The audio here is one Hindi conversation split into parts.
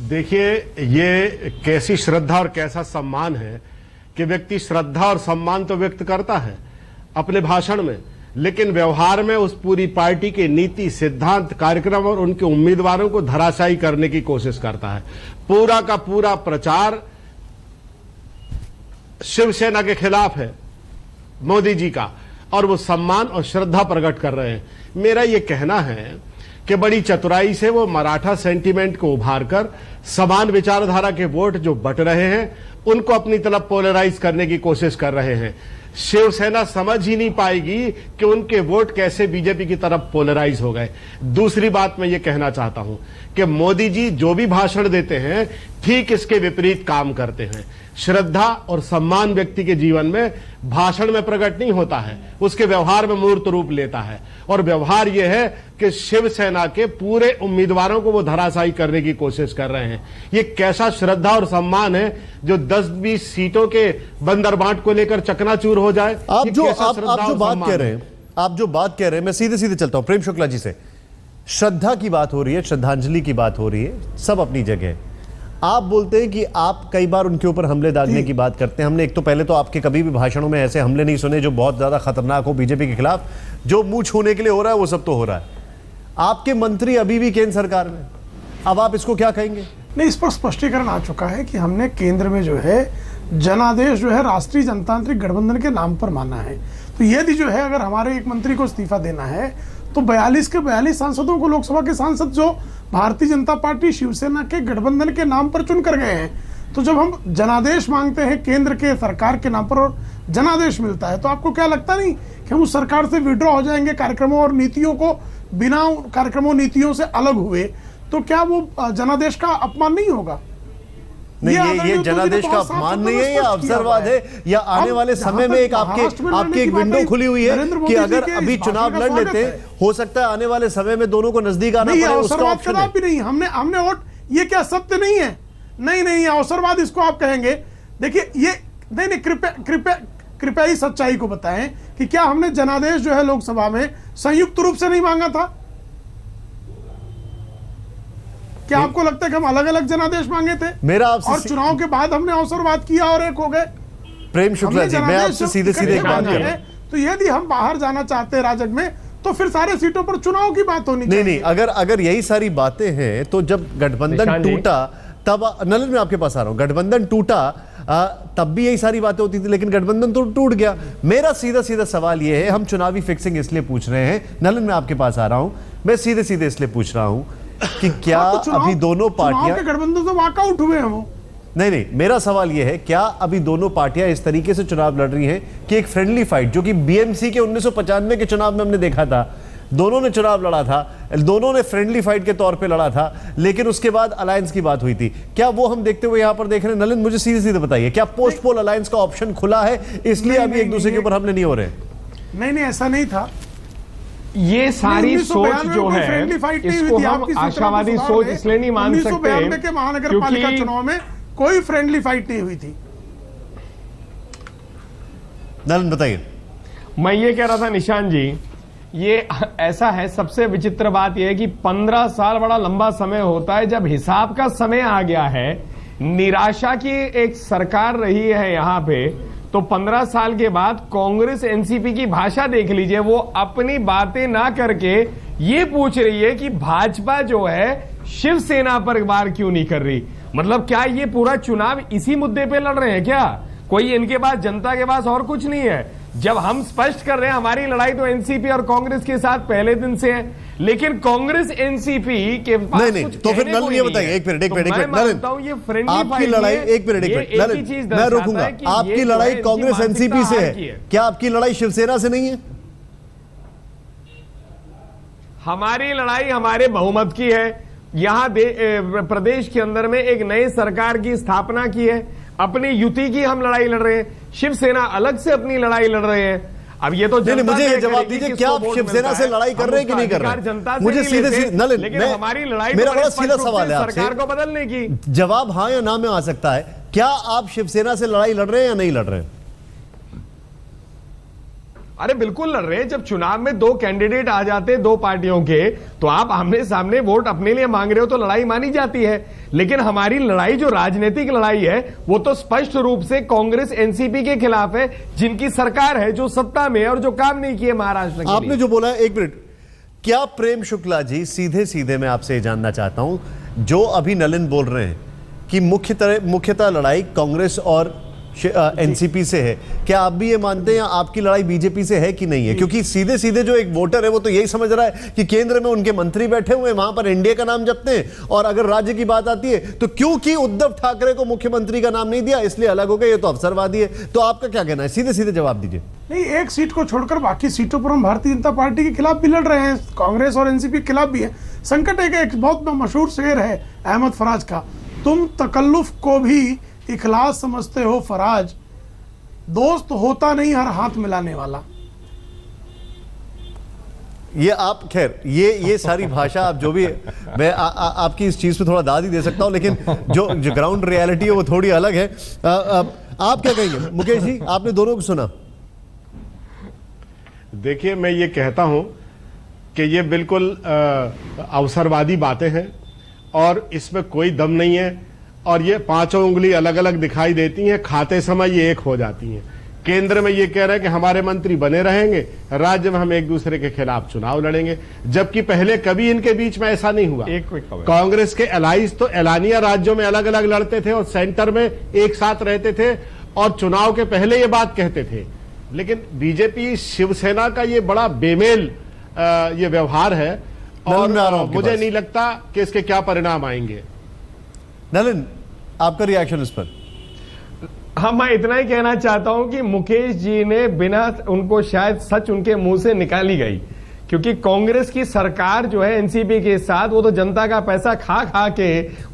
देखिए, ये कैसी श्रद्धा और कैसा सम्मान है कि व्यक्ति श्रद्धा और सम्मान तो व्यक्त करता है अपने भाषण में, लेकिन व्यवहार में उस पूरी पार्टी के नीति, सिद्धांत, कार्यक्रम और उनके उम्मीदवारों को धराशायी करने की कोशिश करता है। पूरा का पूरा प्रचार शिवसेना के खिलाफ है मोदी जी का, और वो सम्मान और श्रद्धा प्रकट कर रहे हैं। मेरा ये कहना है कि बड़ी चतुराई से वो मराठा सेंटीमेंट को उभार कर समान विचारधारा के वोट जो बट रहे हैं उनको अपनी तरफ पोलराइज करने की कोशिश कर रहे हैं। शिवसेना समझ ही नहीं पाएगी कि उनके वोट कैसे बीजेपी की तरफ पोलराइज हो गए। दूसरी बात मैं ये कहना चाहता हूं कि मोदी जी जो भी भाषण देते हैं ठीक इसके विपरीत काम करते हैं। श्रद्धा और सम्मान व्यक्ति के जीवन में भाषण में प्रकट नहीं होता है, उसके व्यवहार में मूर्त रूप लेता है। और व्यवहार यह है कि शिवसेना के पूरे उम्मीदवारों को वो धराशायी करने की कोशिश कर रहे हैं। ये कैसा श्रद्धा और सम्मान है जो 10-20 सीटों के बंदरबांट को लेकर चकनाचूर हो जाए। आप जो बात कह रहे हैं, मैं सीधे सीधे चलता हूं प्रेम शुक्ला जी से। श्रद्धा की बात हो रही है, श्रद्धांजलि की बात हो रही है, सब अपनी जगह है। आप बोलते हैं कि आप कई बार उनके ऊपर हमले डालने की बात करते हैं। हमने एक तो पहले तो आपके कभी भी भाषणों में ऐसे हमले नहीं सुने जो बहुत ज्यादा खतरनाक हो बीजेपी के खिलाफ। जो मुंह छूने के लिए हो रहा है वो सब तो हो रहा है। आपके मंत्री अभी भी केंद्र सरकार में, अब आप इसको क्या कहेंगे? नहीं, इस पर स्पष्टीकरण आ चुका है कि हमने केंद्र में जो है जनादेश जो है राष्ट्रीय जनतांत्रिक गठबंधन के नाम पर माना है। तो यदि जो है अगर हमारे एक मंत्री को इस्तीफा देना है तो 42 के 42 सांसदों को, लोकसभा के सांसद जो भारतीय जनता पार्टी शिवसेना के गठबंधन के नाम पर चुन कर गए हैं, तो जब हम जनादेश मांगते हैं केंद्र के सरकार के नाम पर और जनादेश मिलता है, तो आपको क्या लगता नहीं कि हम उस सरकार से विड्रॉ हो जाएंगे कार्यक्रमों और नीतियों को, बिना कार्यक्रमों नीतियों से अलग हुए? तो क्या वो जनादेश का अपमान नहीं होगा? नहीं, ये जनादेश का अपमान नहीं है, या अवसरवाद है, या आने वाले समय में एक आपकी एक विंडो खुली हुई है कि अगर अभी चुनाव लड़ लेते हैं, हो सकता है आने वाले समय में दोनों को नजदीक आना पड़े, उसका ऑप्शन है। भी नहीं, हमने वोट, ये क्या सत्य नहीं है? नहीं, अवसरवाद इसको आप कहेंगे। देखिए, ये नहीं, कृपया ही सच्चाई को बताएं कि क्या हमने जनादेश जो है लोकसभा में संयुक्त रूप से नहीं मांगा था? क्या आपको लगता है कि हम अलग अलग जनादेश मांगे थे? मेरा आपसे और चुनाव के बाद हमने अवसरवाद किया और एक हो गए। प्रेम शुक्ला जी, मैं आपसे सीधे सीधे एक बात कर रहा हूं। तो यदि हम बाहर जाना चाहते हैं राजग में, तो फिर सारे सीटों पर चुनाव की बात होनी चाहिए। नहीं, अगर यही सारी बातें हैं तो जब गठबंधन टूटा तब, नलिन मैं आपके पास आ रहा हूं, गठबंधन टूटा तब भी यही सारी बातें होती थी, लेकिन गठबंधन तो टूट गया। मेरा सीधा सीधा सवाल यह है, हम चुनावी फिक्सिंग इसलिए पूछ रहे हैं, नलिन मैं आपके पास आ रहा हूं, मैं सीधे सीधे इसलिए पूछ रहा हूं कि क्या अभी दोनों पार्टियां, गठबंधन तो वॉकआउट हुए हैं वो। नहीं, मेरा सवाल यह है, क्या अभी दोनों पार्टियां इस तरीके से चुनाव लड़ रही हैं कि एक फ्रेंडली फाइट, जो कि बीएमसी के 1995 के चुनाव में हमने देखा था, दोनों ने चुनाव लड़ा था, दोनों ने फ्रेंडली फाइट के तौर पे लड़ा था, लेकिन उसके बाद अलायंस की बात हुई थी। क्या वो हम देखते हुए यहां पर देख रहे हैं? नलिन, मुझे सीधे सीधे बताइए, क्या पोस्ट पोल अलायंस का ऑप्शन खुला है, इसलिए अभी एक दूसरे के ऊपर हमले नहीं हो रहे? नहीं, ऐसा नहीं था। ये सारी सोच जो है, इसको हम आशावादी सोच इसलिए नहीं मान सकते 1992 के महानगर पालिका चुनाव में कोई फ्रेंडली फाइट नहीं हुई थी। नलिन बताइए। मैं ये कह रहा था निशान जी, ये ऐसा है, सबसे विचित्र बात यह है कि 15 साल बड़ा लंबा समय होता है। जब हिसाब का समय आ गया है, निराशा की एक सरकार रही है यहां पे, तो 15 साल के बाद कांग्रेस एनसीपी की भाषा देख लीजिए। वो अपनी बातें ना करके ये पूछ रही है कि भाजपा जो है शिवसेना पर वार क्यों नहीं कर रही। मतलब क्या ये पूरा चुनाव इसी मुद्दे पे लड़ रहे हैं क्या? कोई इनके पास, जनता के पास और कुछ नहीं है? जब हम स्पष्ट कर रहे हैं हमारी लड़ाई तो एनसीपी और कांग्रेस के साथ पहले दिन से है, लेकिन कांग्रेस एनसीपी के पास नहीं, तो फिर नलिन ये बताइए, एक मिनट नलिन, आपकी लड़ाई, एक मिनट नलिन, मैं रोकूंगा, आपकी लड़ाई कांग्रेस एनसीपी से है, क्या आपकी लड़ाई शिवसेना से नहीं है? हमारी लड़ाई हमारे बहुमत की है। यहां प्रदेश के अंदर में एक नई सरकार की स्थापना की है, अपनी युति की हम लड़ाई लड़ रहे हैं। शिवसेना अलग से अपनी लड़ाई लड़ रहे हैं। अब ये तो मुझे ये जवाब दीजिए, क्या आप शिवसेना से लड़ाई कर रहे हैं कि नहीं कर रहे? मुझे सीधे नलिन, लेकिन हमारी लड़ाई मेरा बड़ा सीधा सवाल है आपसे, सरकार को बदलने की। जवाब हां या ना में आ सकता है। क्या आप शिवसेना से लड़ाई लड़ रहे हैं या नहीं लड़ रहे हैं? अरे बिल्कुल लड़ रहे हैं। जब चुनाव में दो कैंडिडेट आ जाते हैं दो पार्टियों के, तो आप आमने सामने वोट अपने लिए मांग रहे हो तो लड़ाई मानी जाती है। लेकिन हमारी लड़ाई जो राजनीतिक लड़ाई है वो तो स्पष्ट रूप से कांग्रेस एनसीपी के खिलाफ है, जिनकी सरकार है, जो सत्ता में है और जो काम नहीं किए महाराष्ट्र के लिए। आपने जो बोला है, एक मिनट, क्या प्रेम शुक्ला जी, सीधे सीधे मैं आपसे जानना चाहता हूं, जो अभी नलिन बोल रहे हैं कि मुख्यतः लड़ाई कांग्रेस और एनसीपी से है, क्या आप भी ये मानते हैं आपकी लड़ाई बीजेपी से है कि नहीं है? क्योंकि सीधे सीधे जो एक वोटर है वो तो यही समझ रहा है कि केंद्र में उनके मंत्री बैठे हुए हैं, वहां पर एनडीए का नाम जपते हैं, और अगर राज्य की बात आती है तो क्योंकि उद्धव ठाकरे को मुख्यमंत्री का नाम नहीं दिया इसलिए अलग हो गए, ये तो अवसरवादी है। तो आपका क्या कहना है? सीधे सीधे जवाब दीजिए। नहीं, एक सीट को छोड़कर बाकी सीटों पर हम भारतीय जनता पार्टी के खिलाफ भी लड़ रहे हैं, कांग्रेस और एनसीपी के खिलाफ भी है। संकट एक बहुत मशहूर शेर है अहमद फराज का, तुम तकल्लुफ को भी इखलास समझते हो फराज, दोस्त होता नहीं हर हाथ मिलाने वाला। ये आप खैर ये सारी भाषा आप जो भी, मैं आपकी इस चीज पे थोड़ा दाद ही दे सकता हूं, लेकिन जो ग्राउंड रियलिटी है वो थोड़ी अलग है। आप क्या कहेंगे मुकेश जी? आपने दोनों को सुना। देखिए, मैं ये कहता हूं कि ये बिल्कुल अवसरवादी बातें हैं और इसमें कोई दम नहीं है, और ये पांचों उंगली अलग अलग दिखाई देती हैं, खाते समय ये एक हो जाती हैं। केंद्र में ये कह रहे हैं कि हमारे मंत्री बने रहेंगे, राज्य में हम एक दूसरे के खिलाफ चुनाव लड़ेंगे, जबकि पहले कभी इनके बीच में ऐसा नहीं हुआ। कांग्रेस के एलाइज तो एलानिया राज्यों में अलग अलग लड़ते थे और सेंटर में एक साथ रहते थे और चुनाव के पहले ये बात कहते थे। लेकिन बीजेपी शिवसेना का ये बड़ा बेमेल ये व्यवहार है, और मुझे नहीं लगता कि इसके क्या परिणाम आएंगे। नलिन, आपका रिएक्शन इस पर? हाँ, मैं इतना ही कहना चाहता हूं कि मुकेश जी ने बिना उनको शायद सच उनके मुंह से निकाली गई, क्योंकि कांग्रेस की सरकार जो है एनसीपी के साथ, वो तो जनता का पैसा खा खा के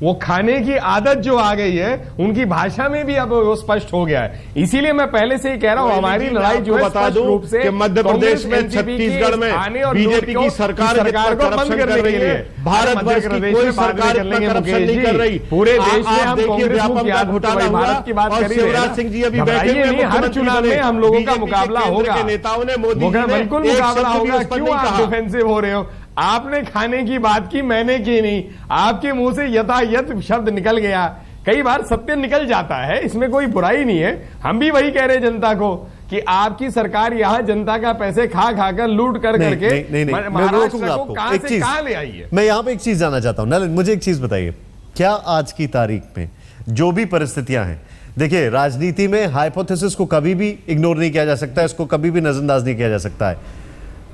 वो खाने की आदत जो आ गई है, उनकी भाषा में भी अब वो स्पष्ट हो गया है। इसीलिए मैं पहले से ही कह रहा हूं हमारी लड़ाई जो है स्पष्ट रूप से मध्य प्रदेश में, छत्तीसगढ़ में बीजेपी की सरकार को बंद करने के लिए, भारत की कोई सरकार करप्शन नहीं कर रही। पूरे देश में हम कांग्रेस घोटाला भारत की बात करिए, शिवराज सिंह जी अभी बैठे नहीं, हर चुनाव में हम लोगों का मुकाबला होगा, नेताओं ने मोदी बिल्कुल मुकाबला होगा। क्यों आप डिफेंसिव हो रहे हो? आपने खाने की बात की, मैंने की नहीं। आपके मुंह से यथायथ शब्द निकल गया, कई बार सत्य निकल जाता है, इसमें कोई बुराई नहीं है। हम भी वही कह रहे हैं जनता को कि आपकी सरकार यहां जनता का पैसे खा खाकर लूट कर करके महाराष्ट्र को कहां से कहां ले आई है। मैं यहां पे एक चीज जानना चाहता हूं नलिन, मुझे एक चीज बताइए, क्या आज की तारीख में जो भी परिस्थितियां हैं, देखिए राजनीति में हाइपोथेसिस को कभी भी इग्नोर नहीं किया जा सकता, इसको कभी भी नजरअंदाज नहीं किया जा सकता है।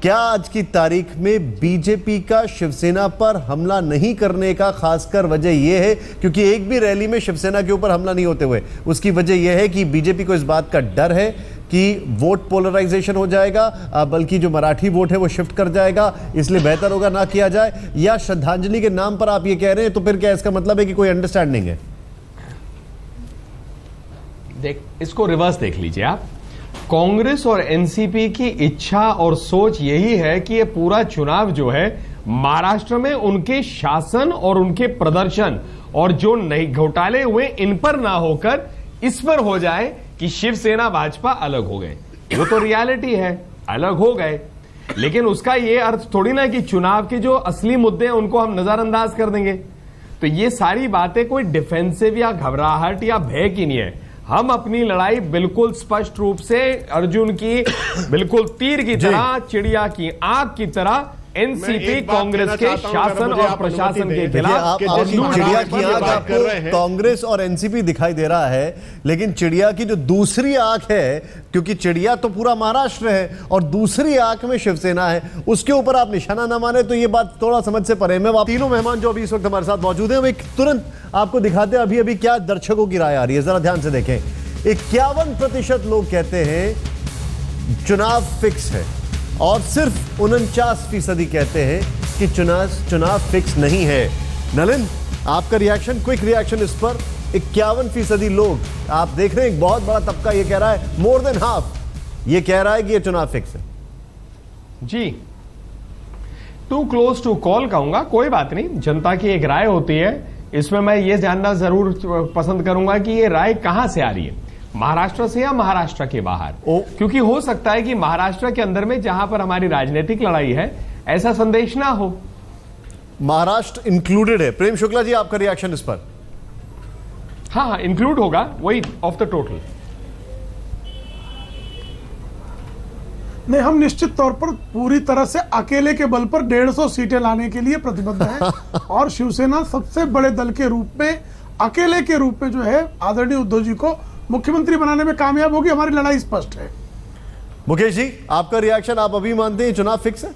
क्या आज की तारीख में बीजेपी का शिवसेना पर हमला नहीं करने का खासकर वजह यह है, क्योंकि एक भी रैली में शिवसेना के ऊपर हमला नहीं होते हुए, उसकी वजह यह है कि बीजेपी को इस बात का डर है कि वोट पोलराइजेशन हो जाएगा, बल्कि जो मराठी वोट है वो शिफ्ट कर जाएगा, इसलिए बेहतर होगा ना किया जाए? या श्रद्धांजलि के नाम पर आप ये कह रहे हैं, तो फिर क्या इसका मतलब है कि कोई अंडरस्टैंडिंग है? इसको रिवर्स देख लीजिए आप। कांग्रेस और एनसीपी की इच्छा और सोच यही है कि ये पूरा चुनाव जो है महाराष्ट्र में उनके शासन और उनके प्रदर्शन और जो नए घोटाले हुए इन पर ना होकर इस पर हो जाए कि शिवसेना भाजपा अलग हो गए। वो तो रियलिटी है, अलग हो गए, लेकिन उसका ये अर्थ थोड़ी ना कि चुनाव के जो असली मुद्दे हैं उनको हम नजरअंदाज कर देंगे। तो ये सारी बातें कोई डिफेंसिव या घबराहट या भय की नहीं है। हम अपनी लड़ाई बिल्कुल स्पष्ट रूप से अर्जुन की बिल्कुल तीर की तरह, चिड़िया की आंख की तरह एनसीपी कांग्रेस के शासन और प्रशासन के खिलाफ। चिड़िया की आंख आपको कांग्रेस और एनसीपी दिखाई दे रहा है, लेकिन चिड़िया की जो दूसरी आंख है, क्योंकि चिड़िया तो पूरा महाराष्ट्र है और दूसरी आंख में शिवसेना है, उसके ऊपर आप निशाना न माने तो ये बात थोड़ा समझ से परे। मैं तीनों मेहमान जो अभी इस वक्त हमारे साथ मौजूद हैं, एक तुरंत आपको दिखाते हैं अभी अभी क्या दर्शकों की राय आ रही है, जरा ध्यान से देखें। 51% लोग कहते हैं चुनाव फिक्स है और सिर्फ 49% कहते हैं कि चुनाव फिक्स नहीं है। नलिन, आपका रिएक्शन, क्विक रिएक्शन इस पर। 51% लोग, आप देख रहे हैं एक बहुत बड़ा तबका ये कह रहा है, मोर देन हाफ ये कह रहा है कि ये चुनाव फिक्स है। जी, टू क्लोज टू कॉल कहूंगा, कोई बात नहीं, जनता की एक राय होती है। इसमें मैं ये जानना जरूर पसंद करूंगा कि ये राय कहां से आ रही है। महाराष्ट्र से या महाराष्ट्र के बाहर। ओ। क्योंकि हो सकता है कि महाराष्ट्र के अंदर में जहां पर हमारी राजनीतिक लड़ाई है ऐसा संदेश ना हो। महाराष्ट्र इंक्लूडेड है। प्रेम शुक्ला जी, आपका रिएक्शन इस पर? हाँ, इंक्लूड होगा वही ऑफ द टोटल। नहीं, हम निश्चित तौर पर पूरी तरह से अकेले के बल पर 150 सीटें लाने के लिए प्रतिबद्ध हैं और शिवसेना सबसे बड़े दल के रूप में, अकेले के रूप में जो है आदरणीय उद्धव जी को मुख्यमंत्री बनाने में कामयाब होगी। हमारी लड़ाई स्पष्ट है। मुकेश जी, आपका रिएक्शन? आप अभी मानते हैं चुनाव फिक्स है?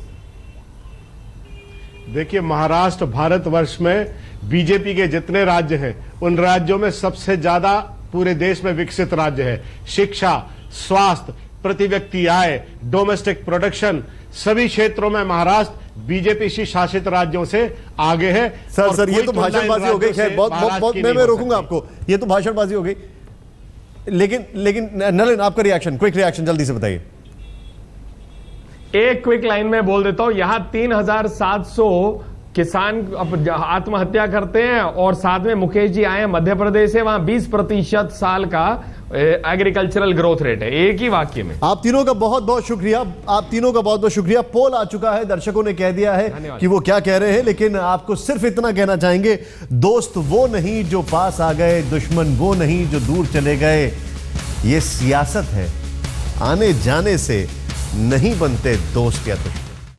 देखिए, महाराष्ट्र भारतवर्ष में बीजेपी के जितने राज्य हैं उन राज्यों में सबसे ज्यादा पूरे देश में विकसित राज्य है। शिक्षा, स्वास्थ्य, प्रति व्यक्ति आय, डोमेस्टिक प्रोडक्शन, सभी क्षेत्रों में महाराष्ट्र बीजेपी शासित राज्यों से आगे है। सर ये तो भाषणबाजी हो गई। खैर, बहुत मैं रोकूंगा आपको। ये तो भाषणबाजी हो गई। लेकिन नलिन, आपका रिएक्शन, क्विक रिएक्शन जल्दी से बताइए। एक क्विक लाइन में बोल देता हूं, यहां 3700 किसान आत्महत्या करते हैं और साथ में मुकेश जी आए मध्य प्रदेश से, वहां 20% साल का एग्रीकल्चरल ग्रोथ रेट है, एक ही वाक्य में। आप तीनों का बहुत बहुत शुक्रिया। आप तीनों का बहुत बहुत शुक्रिया। पोल आ चुका है, दर्शकों ने कह दिया है कि वो क्या कह रहे हैं, लेकिन आपको सिर्फ इतना कहना चाहेंगे, दोस्त वो नहीं जो पास आ गए, दुश्मन वो नहीं जो दूर चले गए। ये सियासत है, आने जाने से नहीं बनते दोस्त या दुश्मन।